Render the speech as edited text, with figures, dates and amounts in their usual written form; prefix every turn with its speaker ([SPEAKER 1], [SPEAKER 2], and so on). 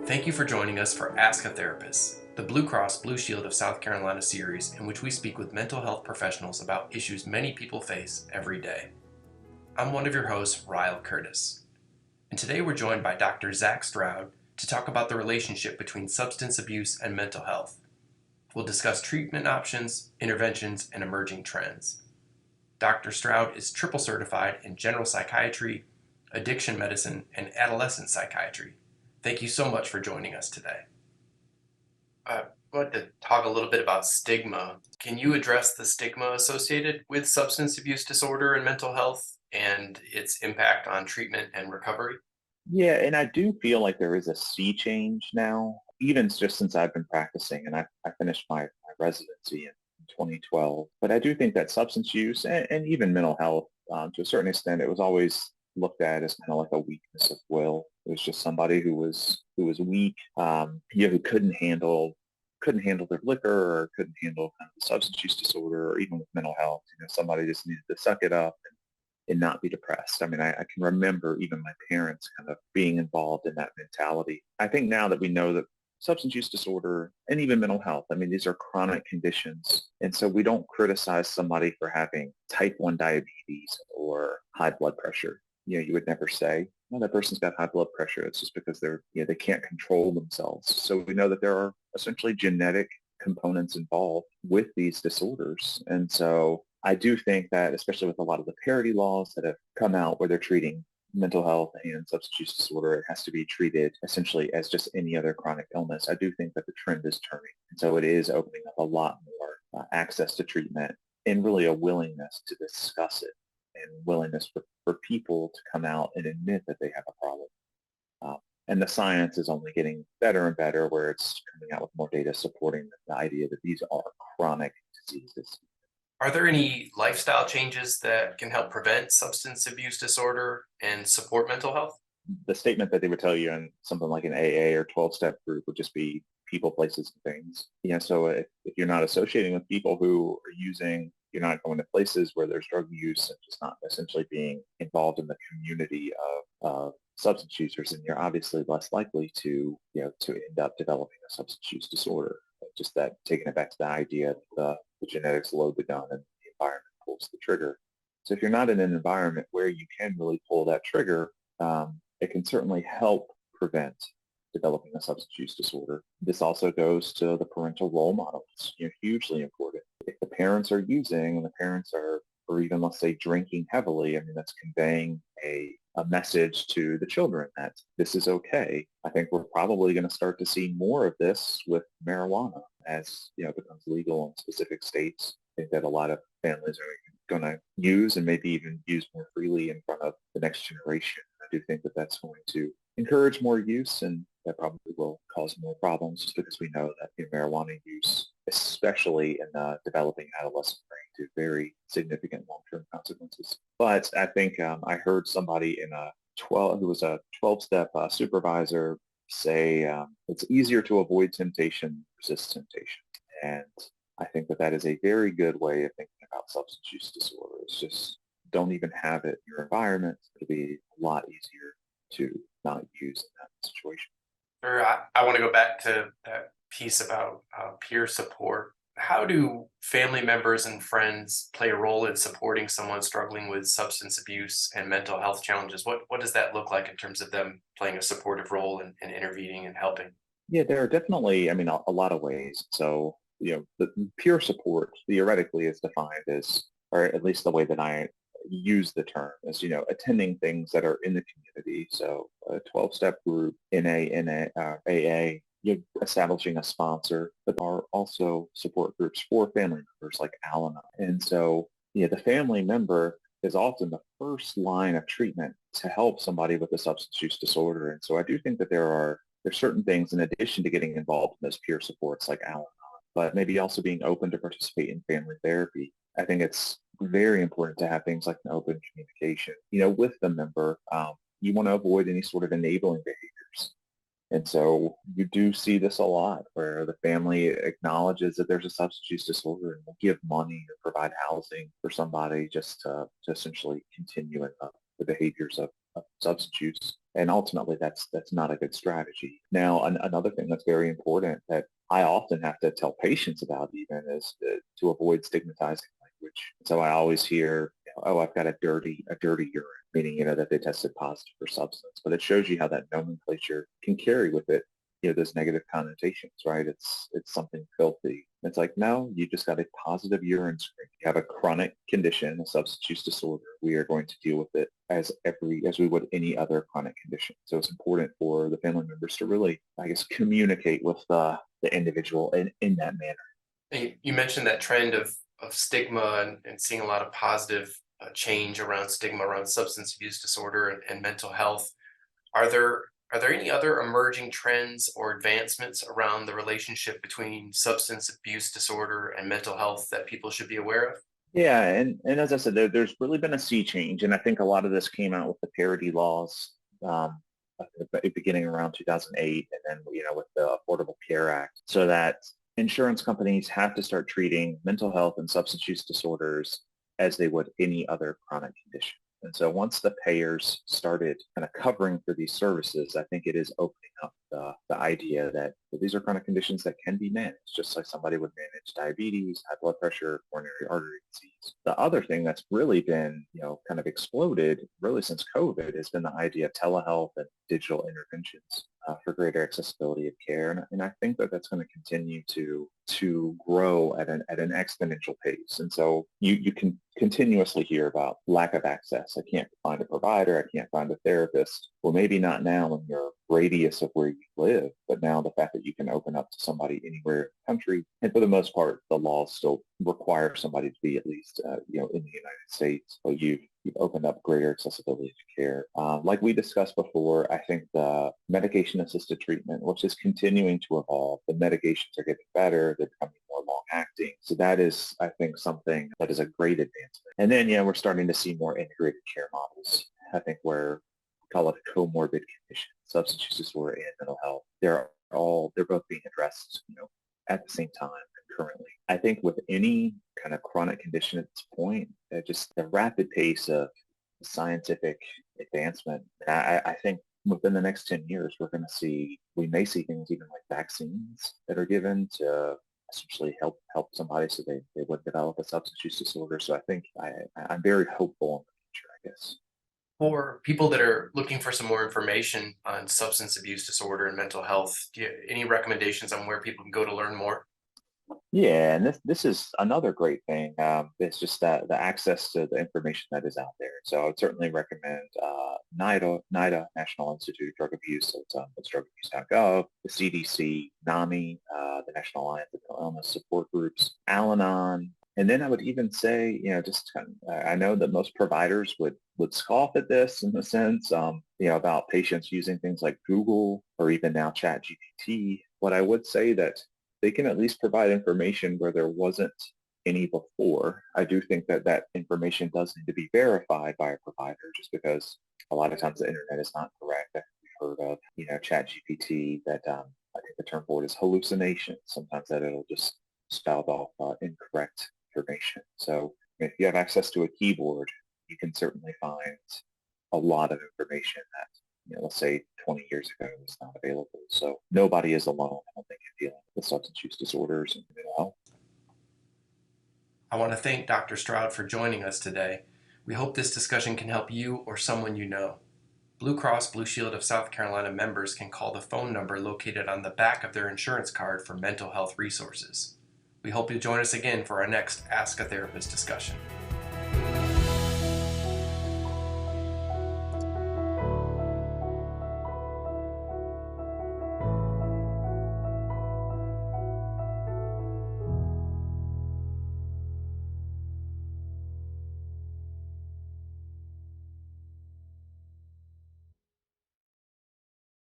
[SPEAKER 1] Thank you for joining us for Ask a Therapist, the Blue Cross Blue Shield of South Carolina series in which we speak with mental health professionals about issues many people face every day. I'm one of your hosts, Ryle Curtis, and today we're joined by Dr. Zach Stroud to talk about the relationship between substance abuse and mental health. We'll discuss treatment options, interventions, and emerging trends. Dr. Stroud is triple certified in general psychiatry, addiction medicine, and adolescent psychiatry. Thank you so much for joining us today. I'd like to talk a little bit about stigma. Can you address the stigma associated with substance abuse disorder and mental health and its impact on treatment and recovery?
[SPEAKER 2] Yeah, and I do feel like there is a sea change now, even just since I've been practicing, and I finished my residency in 2012. But I do think that substance use and even mental health, to a certain extent, it was always looked at as kind of like a weakness of will. It was just somebody who was weak, who couldn't handle their liquor or couldn't handle kind of the substance use disorder or even with mental health. Somebody just needed to suck it up and not be depressed. I mean, I can remember even my parents kind of being involved in that mentality. I think now that we know that substance use disorder and even mental health, I mean, these are chronic conditions. And so we don't criticize somebody for having type 1 diabetes or high blood pressure. You would never say, well, that person's got high blood pressure. It's just because they can't control themselves. So we know that there are essentially genetic components involved with these disorders. And so I do think that, especially with a lot of the parity laws that have come out where they're treating mental health and substance use disorder, it has to be treated essentially as just any other chronic illness. I do think that the trend is turning. And so it is opening up a lot more access to treatment and really a willingness to discuss it and willingness for people to come out and admit that they have a problem. And the science is only getting better and better where it's coming out with more data supporting the idea that these are chronic diseases.
[SPEAKER 1] Are there any lifestyle changes that can help prevent substance abuse disorder and support mental health?
[SPEAKER 2] The statement that they would tell you in something like an AA or 12-step group would just be people, places, and things. So if you're not associating with people who are using, you're not going to places where there's drug use and just not essentially being involved in the community of substance users, and you're obviously less likely to end up developing a substance use disorder. Just that taking it back to the idea that the genetics load the gun and the environment pulls the trigger. So if you're not in an environment where you can really pull that trigger, it can certainly help prevent developing a substance use disorder. This also goes to the parental role models, hugely important. If the parents are using and the parents are, or even let's say drinking heavily, I mean, that's conveying a message to the children that this is okay. I think we're probably going to start to see more of this with marijuana as, it becomes legal in specific states. I think that a lot of families are going to use and maybe even use more freely in front of the next generation. I do think that that's going to encourage more use, and that probably will cause more problems just because we know that marijuana use, especially in the developing adolescent brain, to very significant long-term consequences. But I think I heard somebody who was a 12-step supervisor say it's easier to avoid temptation than resist temptation. And I think that is a very good way of thinking about substance use disorder. It's just don't even have it in your environment. It'll be a lot easier to not use in that situation.
[SPEAKER 1] Or I want to go back to that piece about peer support. How do family members and friends play a role in supporting someone struggling with substance abuse and mental health challenges? What does that look like in terms of them playing a supportive role and intervening and helping?
[SPEAKER 2] Yeah, there are definitely, I mean, a lot of ways. So, the peer support theoretically is defined as, or at least the way that I use the term is, attending things that are in the community. So a 12-step group, AA, you're establishing a sponsor, but there are also support groups for family members like Al-Anon. And so, the family member is often the first line of treatment to help somebody with a substance use disorder. And so I do think that there's certain things in addition to getting involved in those peer supports like Al-Anon, but maybe also being open to participate in family therapy. I think it's very important to have things like an open communication, with the member. You want to avoid any sort of enabling behaviors. And so you do see this a lot where the family acknowledges that there's a substance use disorder and will give money or provide housing for somebody just to essentially continue the behaviors of substance use. And ultimately, that's not a good strategy. Now, another thing that's very important that I often have to tell patients about even is to avoid stigmatizing language. So I always hear, oh, I've got a dirty urine, meaning, that they tested positive for substance. But it shows you how that nomenclature can carry with it, those negative connotations, right? It's something filthy. It's like, no, you just got a positive urine screen. You have a chronic condition, a substance use disorder. We are going to deal with it as we would any other chronic condition. So it's important for the family members to really, I guess, communicate with the individual in that manner.
[SPEAKER 1] You mentioned that trend of stigma and seeing a lot of positive change around stigma around substance abuse disorder and mental health. Are there any other emerging trends or advancements around the relationship between substance abuse disorder and mental health that people should be aware of?
[SPEAKER 2] Yeah, and as I said, there's really been a sea change, and I think a lot of this came out with the parity laws at the beginning around 2008, and then with the Affordable Care Act, so that insurance companies have to start treating mental health and substance use disorders as they would any other chronic condition. And so once the payers started kind of covering for these services, I think it is opening up the idea that these are chronic conditions that can be managed, just like somebody would manage diabetes, high blood pressure, coronary artery disease. The other thing that's really been, kind of exploded really since COVID has been the idea of telehealth and digital interventions for greater accessibility of care. And I think that that's going to continue to grow at an exponential pace. And so you can continuously hear about lack of access. I can't find a provider. I can't find a therapist. Well, maybe not now in your radius of where you live, but now the fact that you can open up to somebody anywhere in the country, and for the most part, the laws still require somebody to be at least, in the United States. But you've opened up greater accessibility to care. Like we discussed before, I think the medication-assisted treatment, which is continuing to evolve, the medications are getting better. They're becoming more long-acting. So that is, I think, something that is a great advancement. And then, we're starting to see more integrated care models. I think where we call it a comorbid condition, substance use disorder and mental health. They're both being addressed, at the same time currently. I think with any kind of chronic condition at this point, just the rapid pace of scientific advancement, I think within the next 10 years, we may see things even like vaccines that are given to essentially help somebody so they would develop a substance use disorder. So I think I'm very hopeful in the future, I guess.
[SPEAKER 1] For people that are looking for some more information on substance abuse disorder and mental health, do you have any recommendations on where people can go to learn more?
[SPEAKER 2] Yeah, and this is another great thing. It's just that the access to the information that is out there. So I would certainly recommend NIDA, National Institute of Drug Abuse. So it's drugabuse.gov, the CDC, NAMI, the National Alliance of Mental Illness Support Groups, Al-Anon. And then I would even say, just kind of, I know that most providers would scoff at this in a sense, about patients using things like Google or even now ChatGPT. What I would say that they can at least provide information where there wasn't any before. I do think that that information does need to be verified by a provider just because a lot of times the internet is not correct. I think we've heard of, ChatGPT that I think the term for it is hallucination. Sometimes that it'll just spout off incorrect information. So if you have access to a keyboard, you can certainly find a lot of information that let's say 20 years ago was not available. So nobody is alone, I don't think, in dealing with substance use disorders and mental health.
[SPEAKER 1] I want to thank Dr. Stroud for joining us today. We hope this discussion can help you or someone you know. Blue Cross Blue Shield of South Carolina members can call the phone number located on the back of their insurance card for mental health resources. We hope you'll join us again for our next Ask a Therapist discussion.